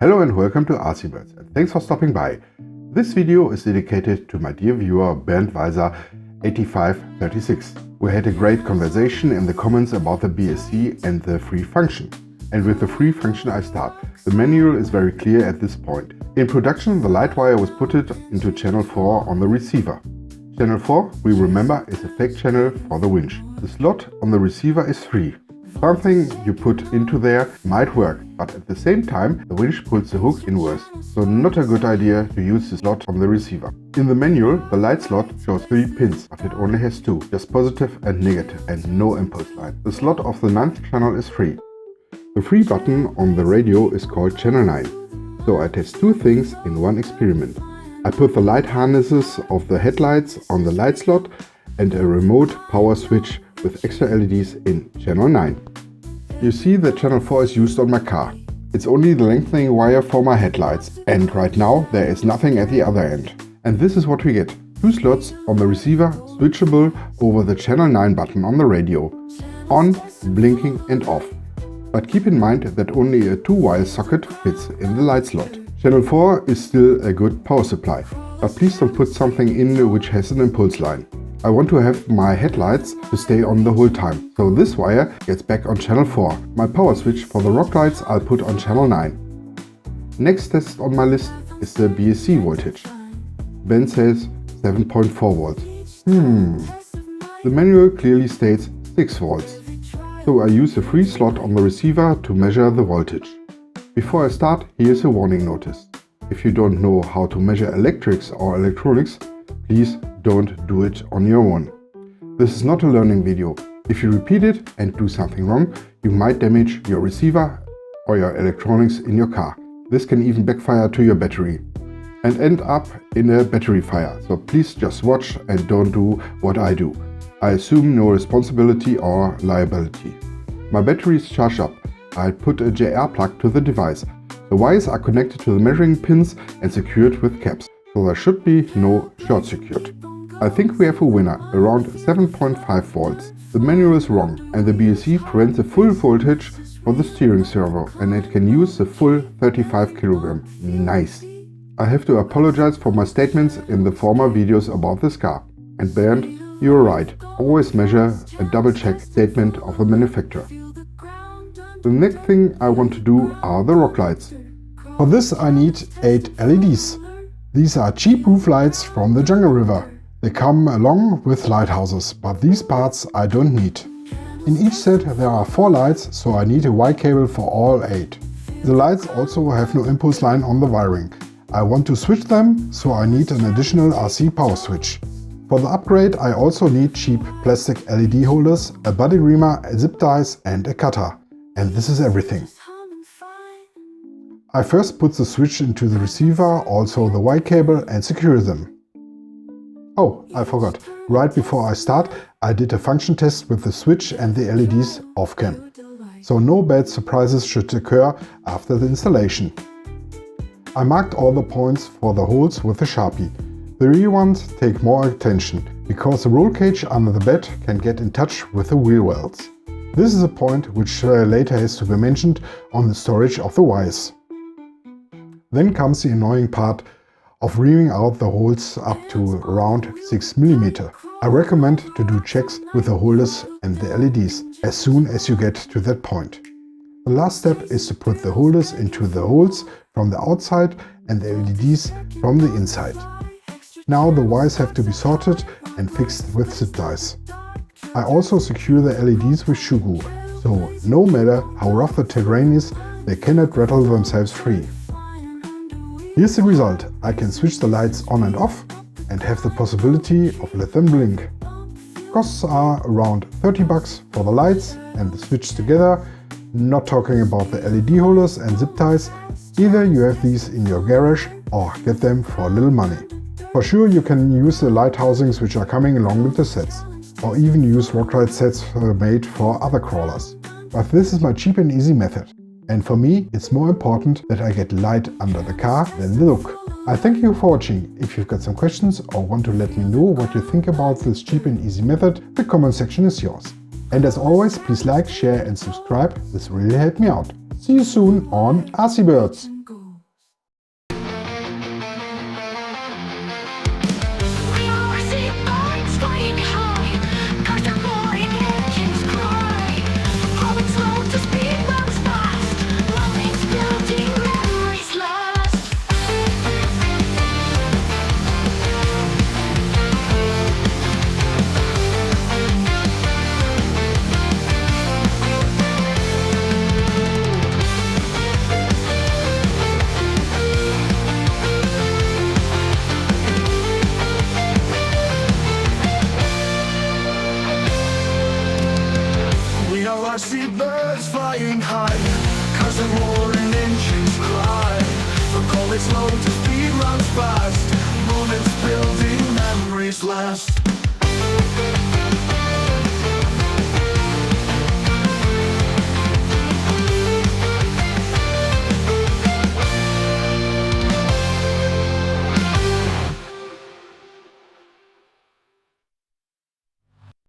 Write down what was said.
Hello and welcome to RC Birds, and thanks for stopping by. This video is dedicated to my dear viewer Bernd Weiser 8536. We had a great conversation in the comments about the BEC and the free function. And with the free function I start. The manual is very clear at this point. In production, the light wire was put into channel 4 on the receiver. Channel 4, we remember, is a fake channel for the winch. The slot on the receiver is free. Something you put into there might work, but at the same time the winch pulls the hook inwards, so not a good idea to use the slot on the receiver. In the manual, the light slot shows 3 pins, but it only has 2, just positive and negative, and no impulse line. The slot of the 9th channel is free. The free button on the radio is called channel 9, so I test 2 things in one experiment. I put the light harnesses of the headlights on the light slot and a remote power switch with extra LEDs in channel 9. You see that channel 4 is used on my car. It's only the lengthening wire for my headlights, and right now there is nothing at the other end. And this is what we get. 2 slots on the receiver, switchable over the channel 9 button on the radio. On, blinking and off. But keep in mind that only a 2-wire socket fits in the light slot. Channel 4 is still a good power supply, but please don't put something in which has an impulse line. I want to have my headlights to stay on the whole time, so this wire gets back on channel 4. My power switch for the rock lights I'll put on channel 9. Next test on my list is the BEC voltage. Ben says 7.4 volts. The manual clearly states 6 volts, so I use a free slot on the receiver to measure the voltage. Before I start, here's a warning notice. If you don't know how to measure electrics or electronics, please don't do it on your own. This is not a learning video. If you repeat it and do something wrong, you might damage your receiver or your electronics in your car. This can even backfire to your battery and end up in a battery fire. So please just watch and don't do what I do. I assume no responsibility or liability. My battery is charged up. I put a JR plug to the device. The wires are connected to the measuring pins and secured with caps, so there should be no short circuit. I think we have a winner, around 7.5 volts. The manual is wrong, and the BEC prevents the full voltage for the steering servo, and it can use the full 35 kg. Nice! I have to apologize for my statements in the former videos about this car. And Bernd, you're right, always measure and double-check statement of the manufacturer. The next thing I want to do are the rock lights. For this I need 8 LEDs. These are cheap roof lights from the Jungle River. They come along with lighthouses, but these parts I don't need. In each set there are 4 lights, so I need a Y cable for all 8. The lights also have no impulse line on the wiring. I want to switch them, so I need an additional RC power switch. For the upgrade I also need cheap plastic LED holders, a body reamer, zip ties and a cutter. And this is everything. I first put the switch into the receiver, also the Y cable, and secure them. Oh, I forgot. Right before I start, I did a function test with the switch and the LEDs off-cam. So no bad surprises should occur after the installation. I marked all the points for the holes with a Sharpie. The rear ones take more attention, because the roll cage under the bed can get in touch with the wheel wells. This is a point which later has to be mentioned on the storage of the wires. Then comes the annoying part of reaming out the holes up to around 6 mm. I recommend to do checks with the holders and the LEDs as soon as you get to that point. The last step is to put the holders into the holes from the outside and the LEDs from the inside. Now the wires have to be sorted and fixed with zip ties. I also secure the LEDs with shoe glue, so no matter how rough the terrain is, they cannot rattle themselves free. Here's the result. I can switch the lights on and off and have the possibility of let them blink. Costs are around 30 bucks for the lights and the switch together, not talking about the LED holders and zip ties. Either you have these in your garage or get them for a little money. For sure you can use the light housings which are coming along with the sets, or even use rock light sets made for other crawlers. But this is my cheap and easy method. And for me, it's more important that I get light under the car than the look. I thank you for watching. If you've got some questions or want to let me know what you think about this cheap and easy method, the comment section is yours. And as always, please like, share and subscribe. This really helped me out. See you soon on RC Birds. fast.